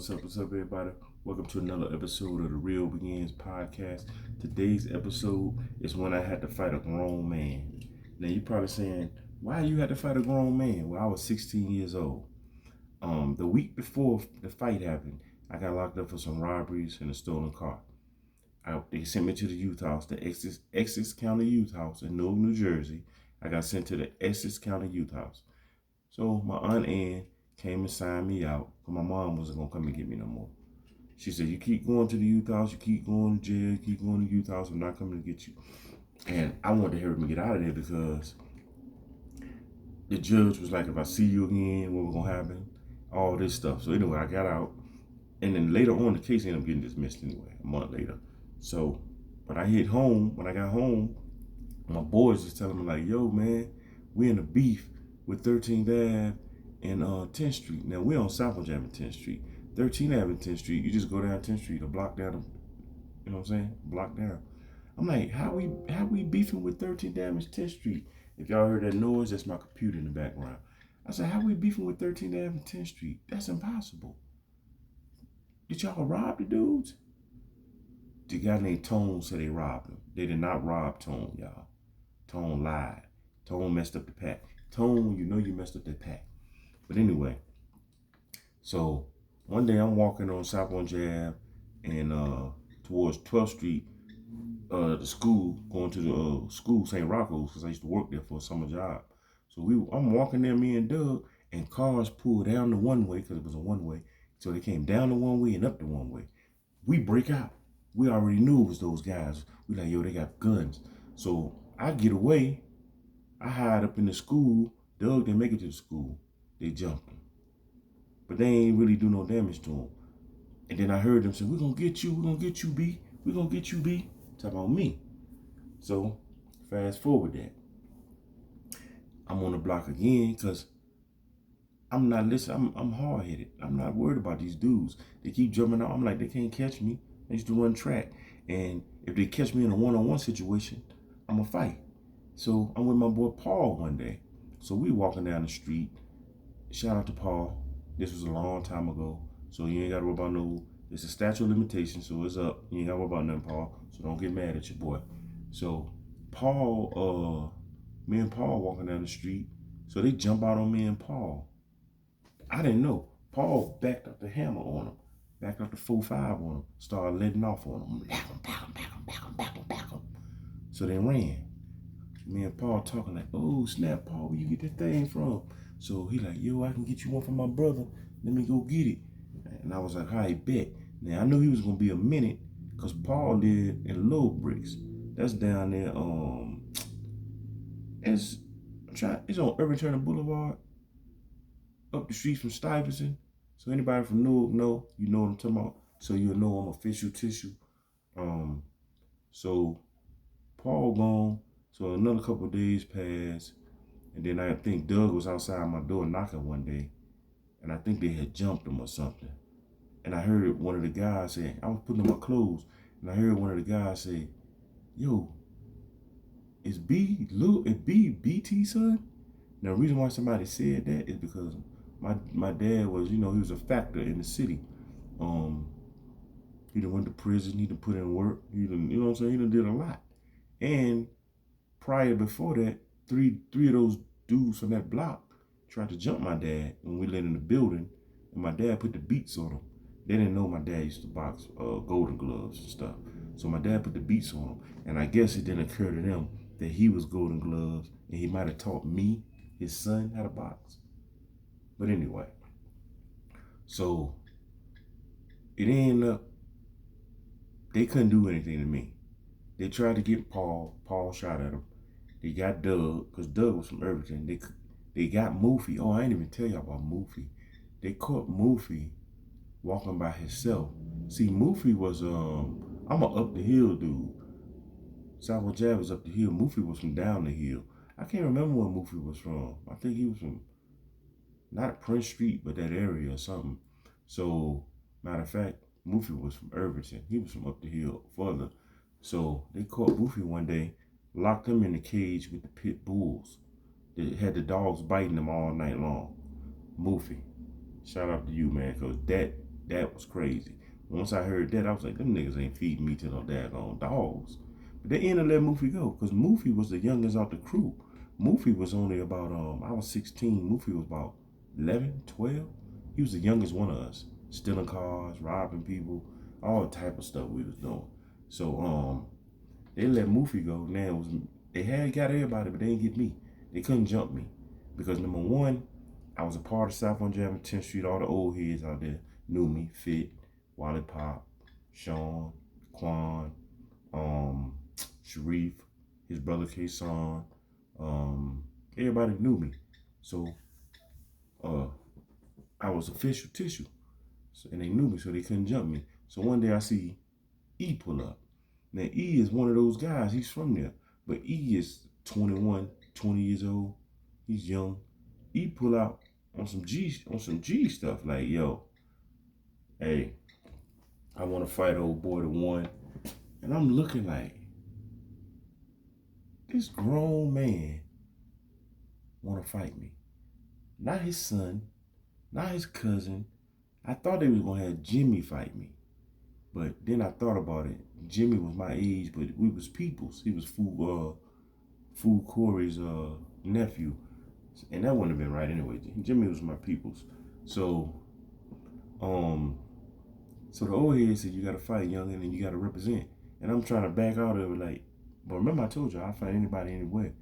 What's up, everybody? Welcome to another episode of the Real Begins podcast. Today's episode is when I had to fight a grown man. Now, you're probably saying, why you had to fight a grown man? Well, I was 16 years old. The week before the fight happened, I got locked up for some robberies and a stolen car. They sent me to the youth house, the Essex County Youth House in Newark, New Jersey. I got sent to the Essex County Youth House. So my Aunt Ann came and signed me out, because my mom wasn't going to come and get me no more. She said, you keep going to the youth house, you keep going to jail, you keep going to the youth house, I'm not coming to get you. And I wanted to hurry me get out of there because the judge was like, if I see you again, what was going to happen? All this stuff. So anyway, I got out. And then later on, the case ended up getting dismissed anyway, a month later. So when I got home, my boys was telling me like, yo, man, we in a beef with 13th Ave and 10th Street. Now, we're on South Ave and 10th Street. 13th Ave and 10th Street, you just go down 10th Street, a block down, you know what I'm saying? Block down. I'm like, how we beefing with 13th Ave and 10th Street? If y'all heard that noise, that's my computer in the background. I said, how we beefing with 13th Ave and 10th Street? That's impossible. Did y'all rob the dudes? The guy named Tone said they robbed him. They did not rob Tone, y'all. Tone lied. Tone messed up the pack. Tone, you know you messed up the pack. But anyway, so one day I'm walking on South Orange Ave and towards 12th Street, the school, going to the school, St. Rocco's, because I used to work there for a summer job. So I'm walking there, me and Doug, and cars pulled down the one way, because it was a one way. So they came down the one way and up the one way. We break out. We already knew it was those guys. We like, yo, they got guns. So I get away. I hide up in the school. Doug didn't make it to the school. They jumped him. But they ain't really do no damage to him. And then I heard them say, we're going to get you. We're going to get you, B. We're going to get you, B. Talking about me. So fast forward that. I'm on the block again because I'm not listening. I'm hard-headed. I'm not worried about these dudes. They keep jumping out. I'm like, they can't catch me. I used to run track. And if they catch me in a one-on-one situation, I'm going to fight. So I'm with my boy Paul one day. So we walking down the street. Shout out to Paul. This was a long time ago. So you ain't got to worry about no, it's a statute of limitations, so it's up. You ain't got to worry about nothing, Paul. So don't get mad at your boy. So me and Paul walking down the street. So they jump out on me and Paul. I didn't know. Paul backed up the hammer on him. Backed up the 4-5 on him. Started letting off on him. Back him. So they ran. Me and Paul talking like, oh, snap, Paul, where you get that thing from? So he like, yo, I can get you one from my brother. Let me go get it. And I was like, all right, bet. Now, I knew he was going to be a minute because Paul lived in Little Bricks. That's down there. It's on Irving Turner Boulevard, up the street from Stuyvesant. So anybody from Newark know, you know what I'm talking about. So you'll know I'm official tissue. So Paul gone. So another couple of days passed. And then I think Doug was outside my door knocking one day. And I think they had jumped him or something. And I heard one of the guys say, I was putting on my clothes. And I heard one of the guys say, yo, is BT son? Now the reason why somebody said that is because my dad was, he was a factor in the city. He done went to prison, he done put in work, he done, you know what I'm saying? He done did a lot. And before that, three of those dudes from that block tried to jump my dad when we lived in the building, and my dad put the beats on them. They didn't know my dad used to box Golden Gloves and stuff. So my dad put the beats on him, and I guess it didn't occur to them that he was Golden Gloves, and he might have taught me, his son, how to box. But anyway, so it ended up, they couldn't do anything to me. They tried to get Paul. Paul shot at him. They got Doug, because Doug was from Irvington. They got Moofy. Oh, I ain't even tell you about Moofy. They caught Moofy walking by himself. See, Moofy was, I'm a up the hill dude. Southwood Jab was up the hill. Moofy was from down the hill. I can't remember where Moofy was from. I think he was from, not Prince Street, but that area or something. So, matter of fact, Moofy was from Irvington. He was from up the hill further. So they caught Moofy one day, locked him in the cage with the pit bulls. They had the dogs biting him all night long. Moofy, shout out to you, man, because that That was crazy. Once I heard that, I was like, them niggas ain't feeding me to no daggone dogs. But they ended up letting Moofy go, because Moofy was the youngest out the crew. Moofy was only about, I was 16. Moofy was about 11, 12. He was the youngest one of us. Stealing cars, robbing people, all type of stuff we was doing. So, they let Moofy go. Now it was, they had got everybody, but they didn't get me. They couldn't jump me. Because number one, I was a part of South on Jam 10th Street. All the old heads out there knew me. Fit, Wally Pop, Sean, Quan, Sharif, his brother Kason. Everybody knew me. So I was official tissue. So, and they knew me, so they couldn't jump me. So one day I see E pull up. Now E is one of those guys, he's from there. But E is 21, 20 years old. He's young. E pull out on some G stuff. Like, yo, hey, I want to fight old boy to one. And I'm looking like, this grown man want to fight me. Not his son, not his cousin. I thought they was going to have Jimmy fight me. But then I thought about it. Jimmy was my age, but we was peoples. He was Fu Corey's nephew. And that wouldn't have been right anyway. Jimmy was my peoples. So, so the old head said, you got to fight, youngin', and you got to represent. And I'm trying to back out of it like, but remember I told you I'll fight anybody anywhere.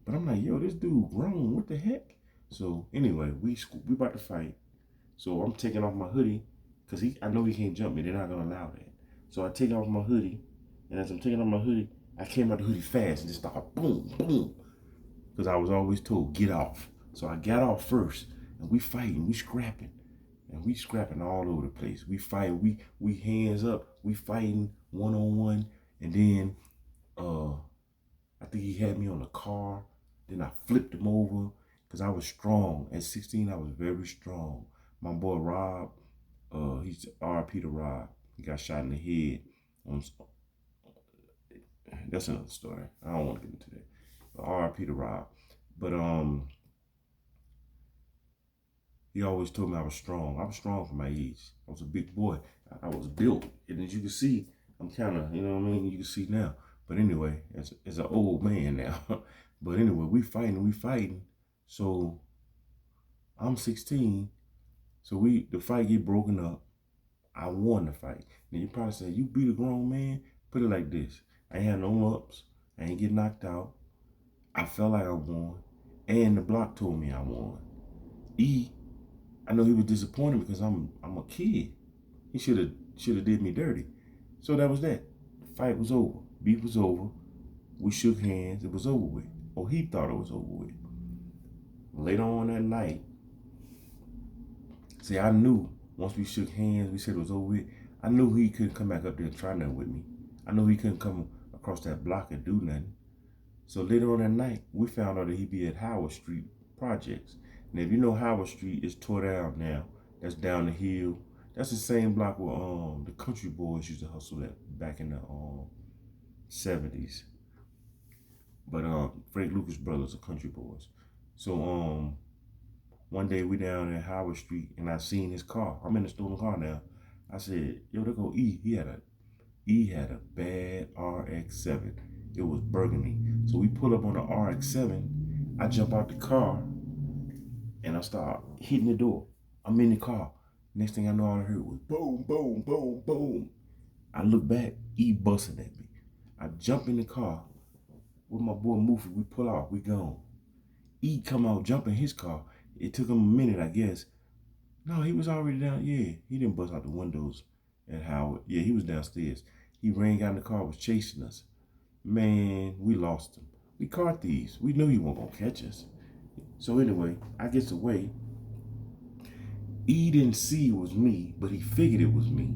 But I'm like, yo, this dude grown. What the heck? So anyway, we about to fight. So I'm taking off my hoodie because I know he can't jump me. They're not going to allow that. So I take off my hoodie. And as I'm taking off my hoodie, I came out the hoodie fast and just started boom, boom. Because I was always told, get off. So I got off first. And we fighting, we scrapping. And we scrapping all over the place. We fighting, we hands up. We fighting one-on-one. And then I think he had me on the car. Then I flipped him over because I was strong. At 16, I was very strong. My boy Rob, he's RP to Rob. He got shot in the head. That's another story. I don't want to get into that. But RP to Rob. But he always told me I was strong. I was strong for my age. I was a big boy. I was built. And as you can see, I'm kind of, you know what I mean? You can see now. But anyway, as an old man now. But anyway, we fighting. So I'm 16. So the fight get broken up. I won the fight. Now you probably say, you beat a grown man? Put it like this. I ain't had no ups. I ain't get knocked out. I felt like I won. And the block told me I won. E, I know he was disappointed because I'm a kid. He should have did me dirty. So that was that. The fight was over. Beef was over. We shook hands. It was over with. Or he thought it was over with. Later on that night, see, I knew once we shook hands, we said it was over with. I knew he couldn't come back up there and try nothing with me. I knew he couldn't come across that block and do nothing. So later on that night, we found out that he'd be at Howard Street Projects. And if you know Howard Street is tore down now, that's down the hill. That's the same block where the country boys used to hustle at back in the 70s. But Frank Lucas brothers are country boys. So one day we down at Howard Street and I seen his car. I'm in the stolen car now. I said, yo, there go E. He had a bad RX-7. It was burgundy. So we pull up on the RX-7. I jump out the car and I start hitting the door. I'm in the car. Next thing I know, all I heard was boom, boom, boom, boom. I look back, E busting at me. I jump in the car with my boy Moofy. We pull out, we gone. E come out, jump in his car. It took him a minute, I guess. No, he was already down. Yeah, he didn't bust out the windows at Howard. Yeah, he was downstairs. He ran, got in the car, was chasing us. Man, we lost him. We car thieves. We knew he wasn't gonna catch us. So anyway, I gets away. E didn't see it was me, but he figured it was me.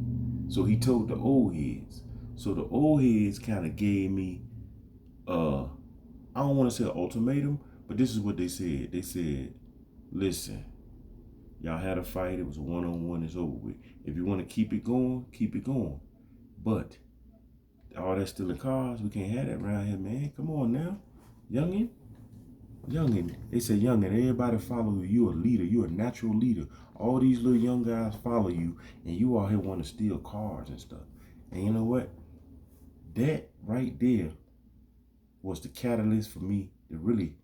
So he told the old heads. So the old heads kind of gave me, I don't want to say an ultimatum, but this is what they said. They said, listen, y'all had a fight. It was a one-on-one. It's over with. If you want to keep it going, keep it going. But all that stealing cars, we can't have that around here, man. Come on now, youngin'. Youngin, they say youngin, everybody follow you. You a leader. You a natural leader. All these little young guys follow you, and you out here want to steal cars and stuff. And you know what? That right there was the catalyst for me to really,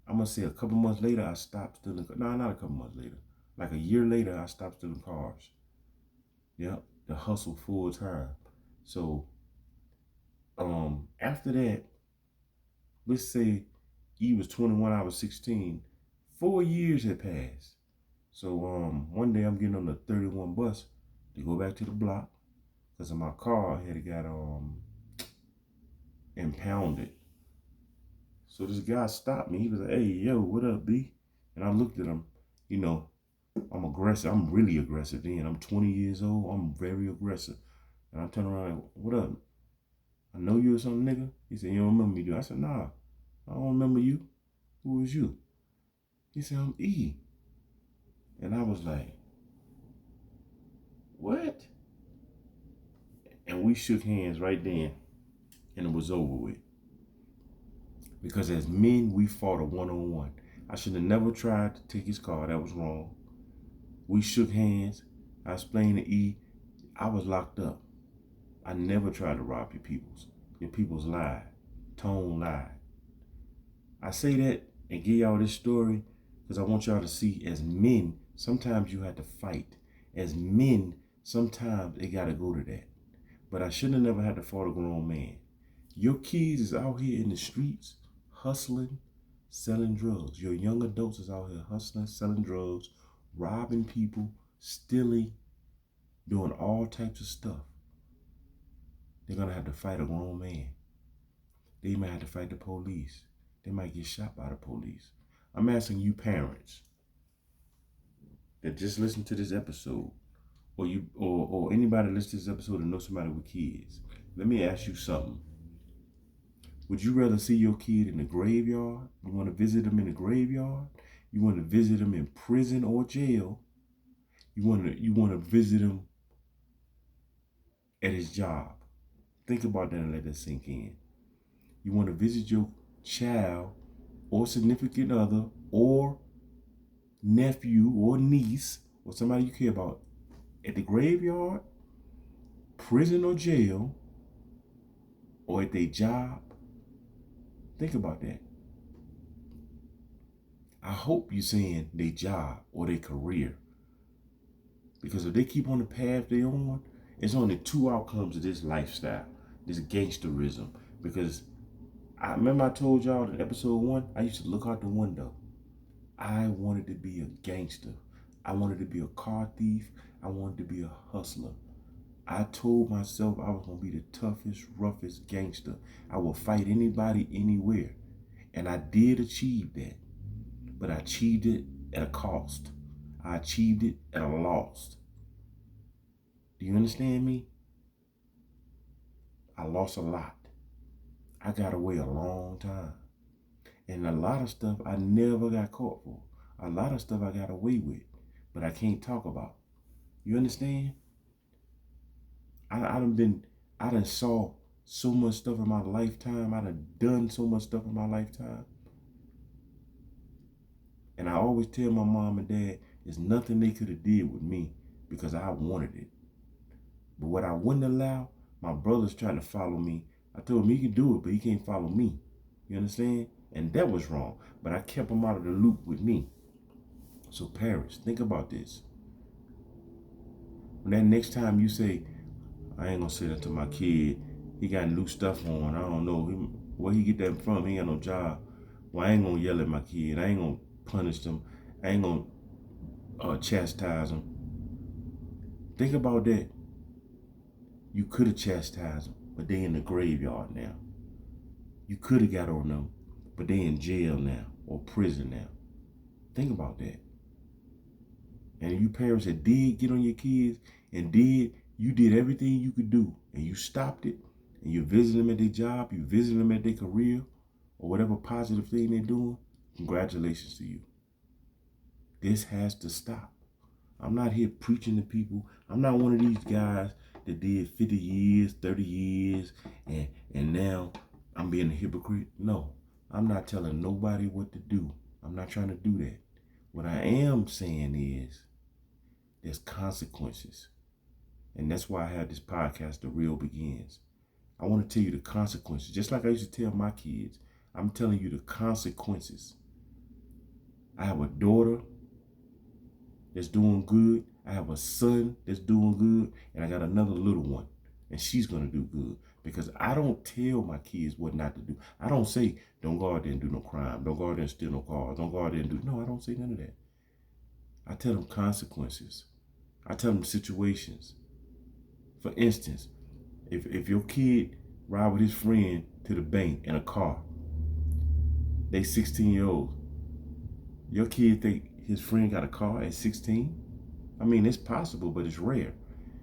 I'm gonna say a couple months later, I stopped stealing. No, not a couple months later. Like a year later, I stopped stealing cars. Yep, the hustle full time. So, after that, let's say he was 21, I was 16. 4 years had passed. So, one day I'm getting on the 31 bus to go back to the block because my car had got impounded. So this guy stopped me. He was like, "Hey, yo, what up, B?" And I looked at him. You know, I'm aggressive. I'm really aggressive then. I'm 20 years old. I'm very aggressive. And I turned around like, "What up? I know you or something, nigga?" He said, "You don't remember me, dude?" I said, "Nah, I don't remember you. Who is you?" He said, "I'm E." And I was like, "What?" And we shook hands right then, and it was over with. Because as men, we fought a one-on-one. I should have never tried to take his car. That was wrong. We shook hands. I explained to E, I was locked up. I never tried to rob your peoples. Your peoples lied. Tone lied. I say that and give y'all this story because I want y'all to see as men, sometimes you have to fight. As men, sometimes they got to go to that. But I should have never had to fight a grown man. Your kids is out here in the streets hustling, selling drugs. Your young adults is out here hustling, selling drugs, robbing people, stealing, doing all types of stuff. They're going to have to fight a grown man. They might have to fight the police. They might get shot by the police. I'm asking you parents that just listen to this episode, or anybody listen to this episode and know somebody with kids. Let me ask you something. Would you rather see your kid in the graveyard? You want to visit them in the graveyard? You want to visit them in prison or jail? You want to visit him at his job? Think about that and let that sink in. You want to visit your child or significant other or nephew or niece or somebody you care about at the graveyard, prison or jail, or at their job? Think about that. I hope you're saying their job or their career. Because if they keep on the path they're on, it's only two outcomes of this lifestyle, this gangsterism. Because I remember I told y'all in episode 1, I used to look out the window. I wanted to be a gangster. I wanted to be a car thief. I wanted to be a hustler. I told myself I was going to be the toughest, roughest gangster. I will fight anybody, anywhere. And I did achieve that. But I achieved it at a cost. I achieved it at a loss. Do you understand me? I lost a lot. I got away a long time. And a lot of stuff I never got caught for. A lot of stuff I got away with, but I can't talk about. You understand? I done saw so much stuff in my lifetime. I done so much stuff in my lifetime. And I always tell my mom and dad, there's nothing they could have did with me because I wanted it. But what I wouldn't allow, my brothers trying to follow me. I told him he can do it, but he can't follow me. You understand? And that was wrong. But I kept him out of the loop with me. So parents, think about this. When that next time you say, I ain't gonna say that to my kid, he got new stuff on, I don't know where he get that from, he ain't got no job. Well, I ain't gonna yell at my kid. I ain't gonna punish them. I ain't gonna chastise them. Think about that. You could have chastised them, but they in the graveyard now. You could have got on them, but they in jail now or prison now. Think about that. And you parents that did get on your kids and you did everything you could do and you stopped it and you visit them at their job, you visit them at their career or whatever positive thing they're doing, congratulations to you. This has to stop. I'm not here preaching to people. I'm not one of these guys that did 50 years, 30 years, and now I'm being a hypocrite. No, I'm not telling nobody what to do. I'm not trying to do that. What I am saying is there's consequences. And that's why I have this podcast, The Real Begins. I want to tell you the consequences. Just like I used to tell my kids, I'm telling you the consequences. I have a daughter that's doing good. I have a son that's doing good. And I got another little one. And she's going to do good. Because I don't tell my kids what not to do. I don't say, don't go out there and do no crime. Don't go out there and steal no cars. Don't go out there and do... No, I don't say none of that. I tell them consequences. I tell them situations. For instance, if your kid ride with his friend to the bank in a car, they 16-year-olds, your kid think his friend got a car at 16? I mean, it's possible, but it's rare.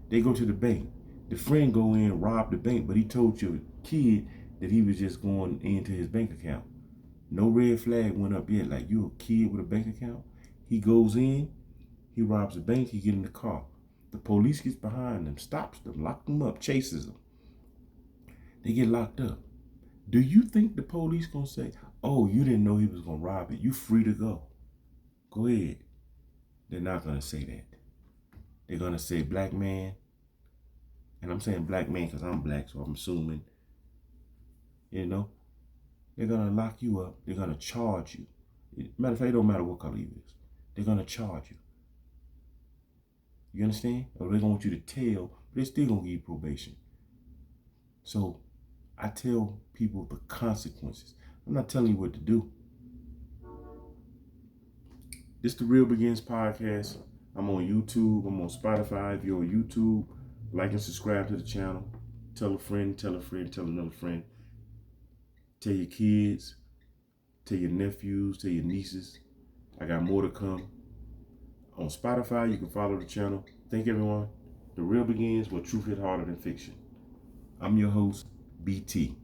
They go to the bank. The friend go in, rob the bank, but he told your kid that he was just going into his bank account. No red flag went up yet. Like, you a kid with a bank account? He goes in, he robs the bank, he get in the car. The police gets behind them, stops them, locks them up, chases them. They get locked up. Do you think the police gonna say, oh, you didn't know he was gonna rob it, you free to go? Go ahead. They're not gonna say that. They're gonna say, black man, and I'm saying black man because I'm black, so I'm assuming, they're gonna lock you up. They're gonna charge you. Matter of fact, it don't matter what color you is. They're gonna charge you. You understand? Or they're gonna want you to tell, but they're still gonna give you probation. So I tell people the consequences. I'm not telling you what to do. This The Real Begins podcast. I'm on YouTube. I'm on Spotify. If you're on YouTube, like and subscribe to the channel. Tell a friend, tell a friend, tell another friend. Tell your kids, tell your nephews, tell your nieces. I got more to come. On Spotify, you can follow the channel. Thank everyone. The Real Begins, where truth hit harder than fiction. I'm your host, BT.